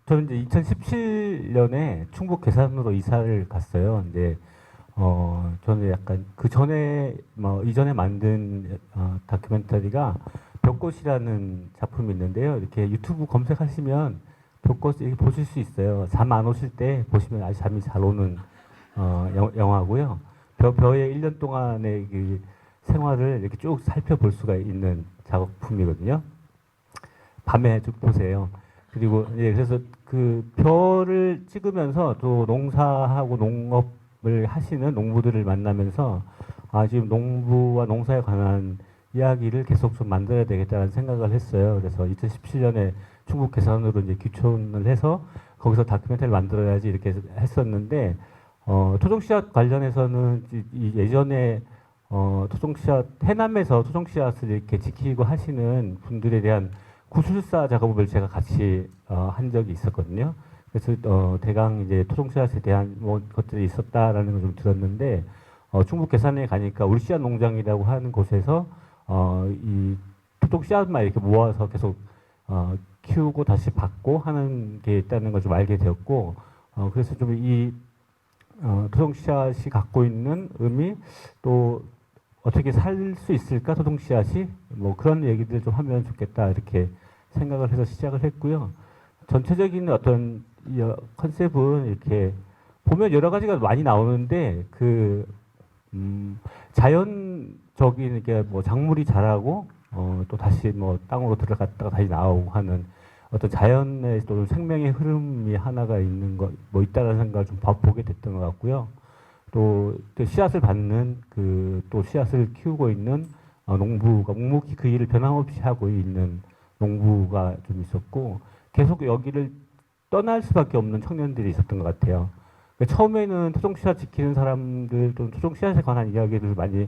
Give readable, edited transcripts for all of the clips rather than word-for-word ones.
저는 이제 2017년에 충북 괴산으로 이사를 갔어요. 근데 저는 약간 그 전에 뭐 이전에 만든 다큐멘터리가 벽꽃이라는 작품이 있는데요. 이렇게 유튜브 검색하시면 벽꽃 이렇게 보실 수 있어요. 잠 안 오실 때 보시면 아주 잠이 잘 오는 영화고요. 벼의 1년 동안의 그 생활을 이렇게 쭉 살펴볼 수가 있는 작품이거든요. 밤에 쭉 보세요. 그리고 예, 그래서 그 벼를 찍으면서 또 농사하고 농업을 하시는 농부들을 만나면서 지금 농부와 농사에 관한 이야기를 계속 좀 만들어야 되겠다는 생각을 했어요. 그래서 2017년에 충북 괴산으로 이제 귀촌을 해서 거기서 다큐멘터리를 만들어야지 이렇게 했었는데 토종씨앗 관련해서는 예전에 토종씨앗 해남에서 토종씨앗을 이렇게 지키고 하시는 분들에 대한 구술사 작업을 제가 같이 한 적이 있었거든요. 그래서 대강 이제 토종씨앗에 대한 뭐 것들이 있었다라는 걸 좀 들었는데 충북 괴산에 가니까 울씨앗 농장이라고 하는 곳에서 이 토종씨앗만 이렇게 모아서 계속 키우고 다시 받고 하는 게 있다는 걸 좀 알게 되었고 그래서 좀 이 토종씨앗이 갖고 있는 의미 또 어떻게 살 수 있을까 토종씨앗이 뭐 그런 얘기들 좀 하면 좋겠다 이렇게 생각을 해서 시작을 했고요. 전체적인 어떤 컨셉은 이렇게 보면 여러 가지가 많이 나오는데 그 자연적인 게 뭐 작물이 자라고 또 다시 뭐 땅으로 들어갔다가 다시 나오고 하는 어떤 자연의 또 생명의 흐름이 하나가 있는 것 뭐 있다라는 생각을 좀 보게 됐던 것 같고요. 또 씨앗을 받는 그 또 씨앗을 키우고 있는 농부가 묵묵히 그 일을 변함없이 하고 있는 농부가 좀 있었고 계속 여기를 떠날 수밖에 없는 청년들이 있었던 것 같아요. 그러니까 처음에는 토종 씨앗 지키는 사람들 또 토종 씨앗에 관한 이야기를 많이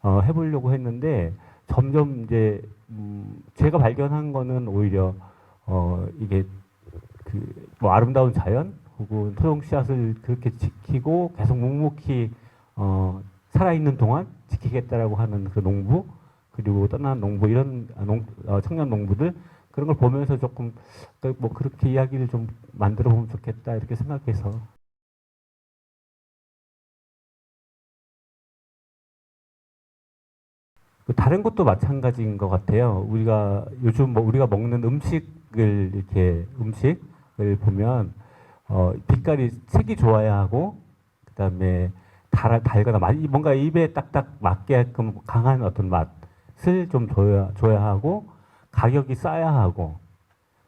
해보려고 했는데 점점 이제 제가 발견한 거는 오히려 이게 그 뭐 아름다운 자연 혹은 토종 씨앗을 그렇게 지키고 계속 묵묵히 살아있는 동안 지키겠다라고 하는 그 농부 그리고 떠난 농부 이런 청년 농부들 그런 걸 보면서 조금 뭐 그렇게 이야기를 좀 만들어 보면 좋겠다 이렇게 생각해서 다른 것도 마찬가지인 것 같아요. 우리가 요즘 뭐 우리가 먹는 음식을 이렇게 음식을 보면 빛깔이 색이 좋아야 하고 그다음에 달거나 많이 뭔가 입에 딱딱 맞게끔 강한 어떤 맛을 좀 줘야 하고 가격이 싸야 하고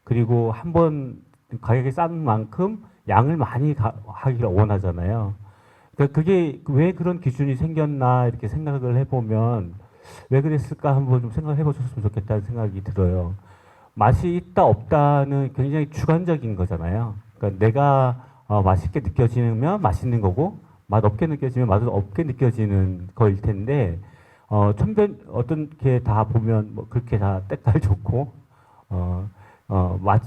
그리고 한번 가격이 싼 만큼 양을 많이 하기를 원하잖아요. 그러니까 그게 왜 그런 기준이 생겼나 이렇게 생각을 해보면 왜 그랬을까 한번 좀 생각해 보셨으면 좋겠다는 생각이 들어요. 맛이 있다 없다는 굉장히 주관적인 거잖아요. 그러니까 내가 맛있게 느껴지면 맛있는 거고 맛 없게 느껴지면 맛은 없게 느껴지는 거일 텐데 천변 어떤 게 다 보면 뭐 그렇게 다 때깔 좋고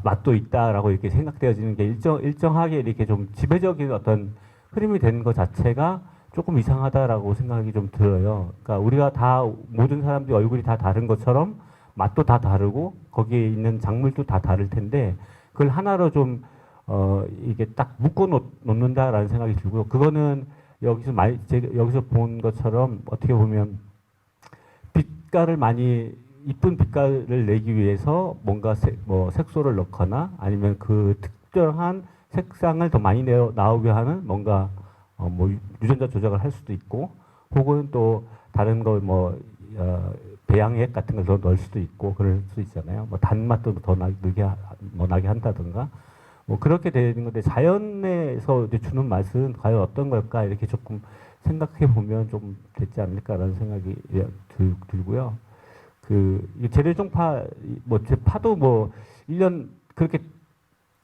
맛도 있다라고 이렇게 생각되어지는 게 일정하게 이렇게 좀 지배적인 어떤 흐름이 되는 것 자체가 조금 이상하다라고 생각이 좀 들어요. 그러니까 우리가 다 모든 사람들이 얼굴이 다 다른 것처럼 맛도 다 다르고 거기에 있는 작물도 다 다를 텐데 그걸 하나로 좀 이게 딱 묶어 놓는다라는 생각이 들고요. 그거는 여기서 제가 여기서 본 것처럼 어떻게 보면 빛깔을 많이 이쁜 빛깔을 내기 위해서 뭔가 뭐 색소를 넣거나 아니면 그 특정한 색상을 더 많이 나오게 하는 뭔가 뭐 유전자 조작을 할 수도 있고 혹은 또 다른 거뭐 배양액 같은 걸 더 넣을 수도 있고 그럴 수 있잖아요. 뭐 단맛도 더 나게 한다든가 뭐 그렇게 되는 건데 자연에서 이제 주는 맛은 과연 어떤 걸까 이렇게 조금 생각해 보면 좀 되지 않을까라는 생각이 들고요. 이 재래종파 뭐 파도 뭐 1년 그렇게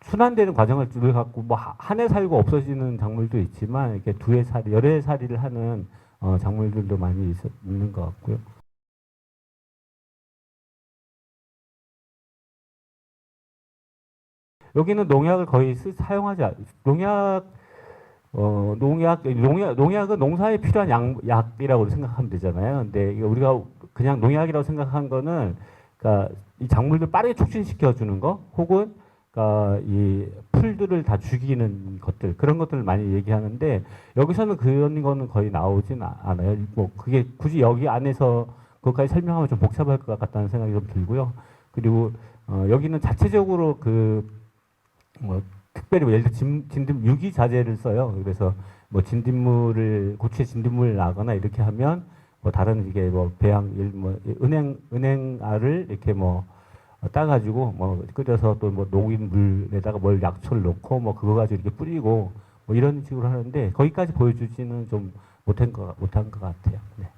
순환되는 과정을 늘 갖고 뭐 한 해 살고 없어지는 작물도 있지만 이렇게 두 해 살이 여러 해 살이를 하는 작물들도 많이 있는 것 같고요. 여기는 농약을 거의 사용하지 농약은 농사에 필요한 약이라고 생각하면 되잖아요. 근데 이게 우리가 그냥 농약이라고 생각한 거는, 그러니까 이 작물들 빠르게 촉진시켜 주는 거, 혹은 그러니까 이 풀들을 다 죽이는 것들 그런 것들을 많이 얘기하는데 여기서는 그런 거는 거의 나오진 않아요. 뭐 그게 굳이 여기 안에서 그것까지 설명하면 좀 복잡할 것 같다는 생각이 좀 들고요. 그리고 여기는 자체적으로 그 뭐 특별히 뭐 예를 들어 진딧 유기 자재를 써요. 그래서 뭐 진딧물을 고추에 진딧물을 나거나 이렇게 하면 뭐 다른 이게 뭐 배양 뭐 은행알을 이렇게 뭐 따가지고 뭐 끓여서 또 뭐 녹인 물에다가 뭘 약초를 넣고 뭐 그거 가지고 이렇게 뿌리고 뭐 이런 식으로 하는데 거기까지 보여주지는 좀 못한 것 같아요. 네.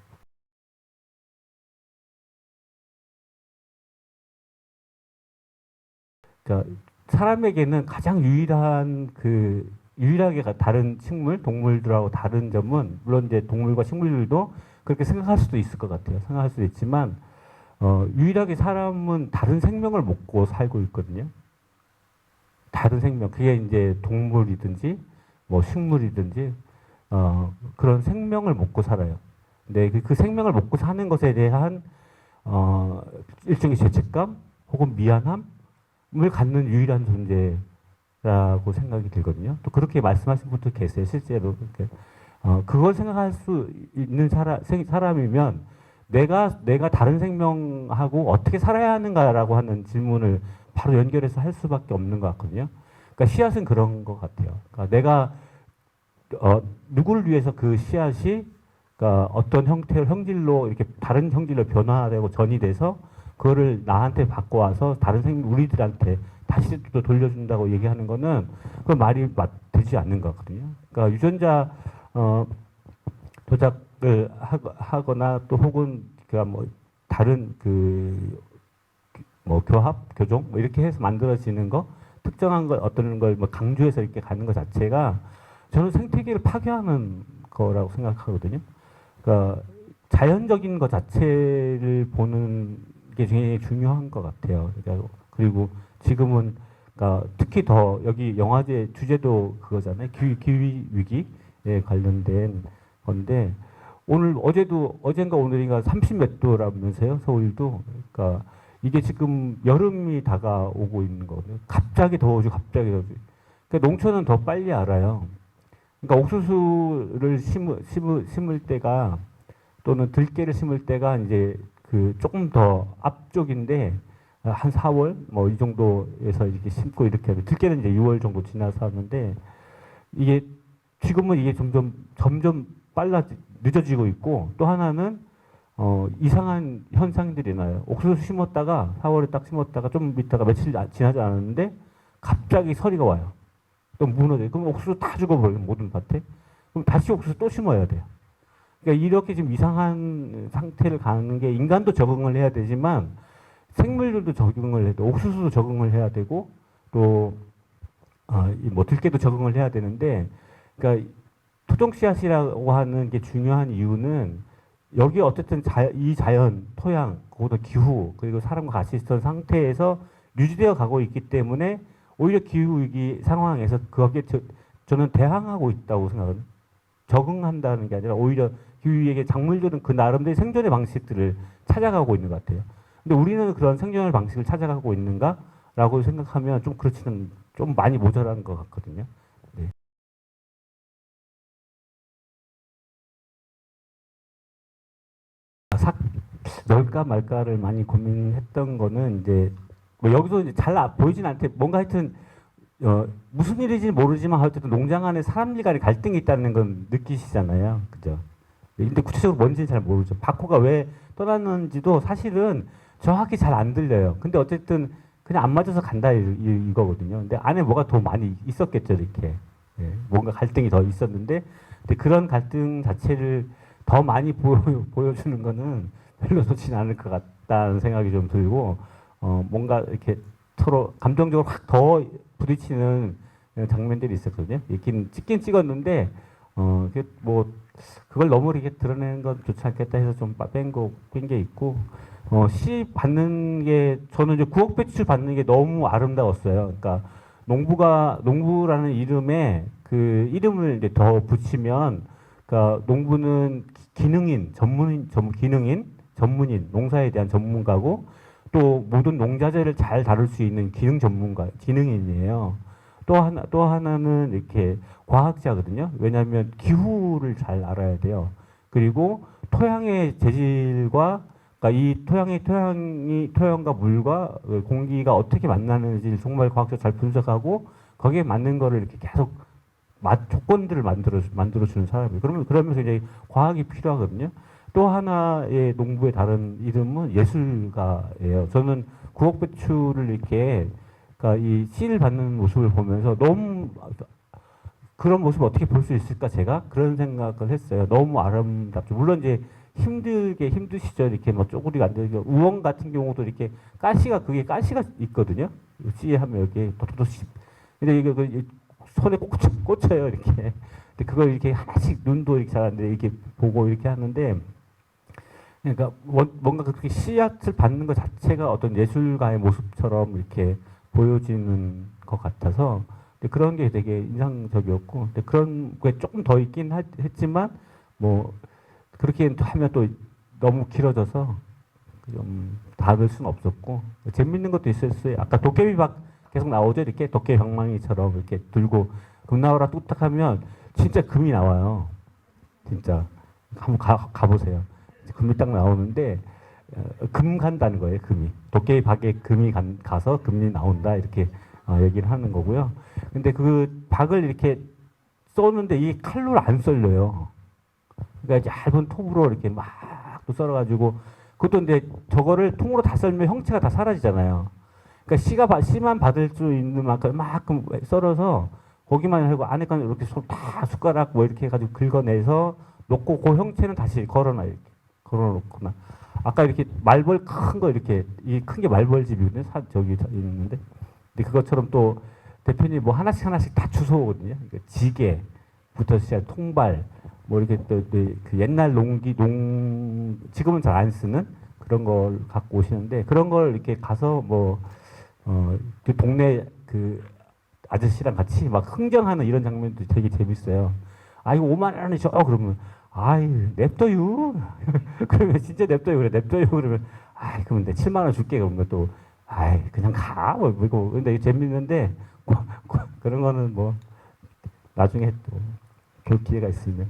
그러니까 사람에게는 가장 유일한 유일하게 다른 식물, 동물들하고 다른 점은 물론 이제 동물과 식물들도 그렇게 생각할 수도 있을 것 같아요. 생각할 수도 있지만 유일하게 사람은 다른 생명을 먹고 살고 있거든요. 다른 생명, 그게 이제 동물이든지 뭐 식물이든지 그런 생명을 먹고 살아요. 근데 그 생명을 먹고 사는 것에 대한 일종의 죄책감 혹은 미안함을 갖는 유일한 존재라고 생각이 들거든요. 또 그렇게 말씀하신 분도 계세요, 실제로. 그걸 생각할 수 있는 사람이면 내가 다른 생명하고 어떻게 살아야 하는가라고 하는 질문을 바로 연결해서 할 수밖에 없는 것 같거든요. 그러니까 씨앗은 그런 것 같아요. 그러니까 내가 누구를 위해서 그 씨앗이 그러니까 어떤 형질로 이렇게 다른 형질로 변화되고 전이 돼서 그거를 나한테 갖고 와서 다른 우리들한테 다시 또 돌려준다고 얘기하는 거는 그 말이 되지 않는 것 같거든요. 그러니까 유전자 조작을 하거나 또 혹은 뭐 다른 뭐 교종 뭐 이렇게 해서 만들어지는 거 특정한 걸 어떤 걸 뭐 강조해서 이렇게 가는 것 자체가 저는 생태계를 파괴하는 거라고 생각하거든요. 그러니까 자연적인 것 자체를 보는 게 굉장히 중요한 것 같아요. 그러니까 그리고 지금은 그러니까 특히 더 여기 영화제 주제도 그거잖아요. 기후 위기에 관련된 건데 오늘 어젠가 오늘인가 30 몇 도라면서요. 서울도. 그러니까 이게 지금 여름이 다가오고 있는 거거든요. 갑자기 더워지고 갑자기 더워지고. 그러니까 농촌은 더 빨리 알아요. 그러니까 옥수수를 심을 때가 또는 들깨를 심을 때가 이제 조금 더 앞쪽인데 한 4월 뭐 이 정도에서 이렇게 심고 이렇게 하면 들깨는 이제 6월 정도 지나서 하는데 이게 지금은 이게 점점 늦어지고 있고 또 하나는 이상한 현상들이 나요. 옥수수 심었다가 4월에 딱 심었다가 좀 있다가 며칠 지나지 않았는데 갑자기 서리가 와요. 또 무너져요. 그럼 옥수수 다 죽어버려요. 모든 밭에. 그럼 다시 옥수수 또 심어야 돼요. 그러니까 이렇게 지금 이상한 상태를 가는 게 인간도 적응을 해야 되지만 생물들도 적응을 해야 돼. 옥수수도 적응을 해야 되고 또 뭐 들깨도 적응을 해야 되는데 그러니까 토종 씨앗이라고 하는 게 중요한 이유는 여기 어쨌든 이 자연, 토양, 그것도 기후 그리고 사람과 같이 있던 상태에서 유지되어 가고 있기 때문에 오히려 기후 위기 상황에서 거기에 저는 대항하고 있다고 생각합니다. 적응한다는 게 아니라 오히려 기후 위기에 작물들은 그 나름대로 생존의 방식들을 찾아가고 있는 것 같아요. 근데 우리는 그런 생존의 방식을 찾아가고 있는가라고 생각하면 좀 그렇지는 좀 많이 모자란 것 같거든요. 네. 넣을까 말까를 많이 고민했던 거는 이제 뭐 여기서 이제 잘 보이진 않대. 뭔가 하여튼 무슨 일인지 모르지만 어쨌든 농장 안에 사람들 간의 갈등이 있다는 건 느끼시잖아요. 그죠? 근데 구체적으로 뭔지는 잘 모르죠. 바코가 왜 떠났는지도 사실은 정확히 잘 안 들려요. 근데 어쨌든 그냥 안 맞아서 간다 이거거든요. 근데 안에 뭐가 더 많이 있었겠죠, 이렇게. 예, 뭔가 갈등이 더 있었는데 근데 그런 갈등 자체를 더 많이 보여주는 거는 별로 좋진 않을 것 같다는 생각이 좀 들고 뭔가 이렇게 서로 감정적으로 확 더 부딪히는 장면들이 있었거든요. 찍긴 찍었는데 뭐 그걸 너무 이렇게 드러내는 건 좋지 않겠다 해서 좀 뺀 게 있고 시 받는 게 저는 이제 9억 배출 받는 게 너무 아름다웠어요. 그러니까 농부라는 이름에 그 이름을 이제 더 붙이면 그러니까 농부는 기능인, 전문인, 농사에 대한 전문가고 또 모든 농자재를 잘 다룰 수 있는 기능 전문가, 기능인이에요. 또 하나는 이렇게 과학자거든요. 왜냐하면 기후를 잘 알아야 돼요. 그리고 토양의 재질과 그러니까 이 토양과 물과 공기가 어떻게 만나는지 정말 과학적으로 잘 분석하고 거기에 맞는 거를 이렇게 계속 조건들을 만들어 주는 사람이에요. 그러면서 이제 과학이 필요하거든요. 또 하나의 농부의 다른 이름은 예술가예요. 저는 구옥 배추를 이렇게 그러니까 이 씨를 받는 모습을 보면서 너무 그런 모습을 어떻게 볼 수 있을까 제가 그런 생각을 했어요. 너무 아름답죠. 물론 이제 힘드시죠. 이렇게 뭐 쪼그리가 안 되고 우엉 같은 경우도 이렇게 그게 가시가 있거든요. 씨에 하면 이렇게 도도도 씨. 근데 이게 손에 꽂혀요 이렇게. 근데 그걸 이렇게 하나씩 눈도 이렇게 잘 안 돼. 이렇게 보고 이렇게 하는데. 그러니까 뭔가 그렇게 씨앗을 받는 것 자체가 어떤 예술가의 모습처럼 이렇게 보여지는 것 같아서 그런 게 되게 인상적이었고 그런 게 조금 더 있긴 했지만 뭐 그렇게 하면 또 너무 길어져서 좀 닫을 수는 없었고 재밌는 것도 있었어요. 아까 도깨비박 계속 나오죠. 이렇게 도깨비 방망이처럼 이렇게 들고 금 나와라 뚝딱하면 진짜 금이 나와요. 진짜 한번 가보세요. 금이 딱 나오는데 금 간다는 거예요. 금이 도깨비박에 금이 가서 금이 나온다 이렇게 얘기를 하는 거고요. 근데 그 박을 이렇게 쏘는데 이 칼로 안 썰려요. 그러니까 얇은 톱으로 이렇게 막 또 썰어가지고 그것도 이제 저거를 통으로 다 썰면 형체가 다 사라지잖아요. 그러니까 씨만 받을 수 있는 만큼 썰어서 거기만 하고 안에 건 이렇게 다 숟가락 뭐 이렇게 해가지고 긁어내서 놓고 그 형체는 다시 걸어놔요. 이렇게 걸어놓거나 아까 이렇게 말벌 큰 거 이렇게 이 큰 게 말벌집이거든요. 저기 있는데 근데 그것처럼 또 대표님 뭐 하나씩 다 주워오거든요. 그러니까 지게부터 시작 통발 뭐 이렇게 또그 옛날 지금은 잘 안 쓰는 그런 걸 갖고 오시는데 그런 걸 이렇게 가서 그 동네 그 아저씨랑 같이 막 흥정하는 이런 장면도 되게 재밌어요. 아 이거 5만 원이죠. 그러면 아이 냅둬요. 그러면 진짜 냅둬요. 그래 냅둬요. 그러면 아이 그러면 내 7만 원 줄게. 그러면 또 아이 그냥 가. 뭐 이거 근데 이게 재밌는데 그런 거는 뭐 나중에 또 볼 기회가 있으면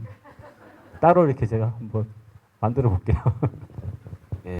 따로 이렇게 제가 한번 만들어 볼게요.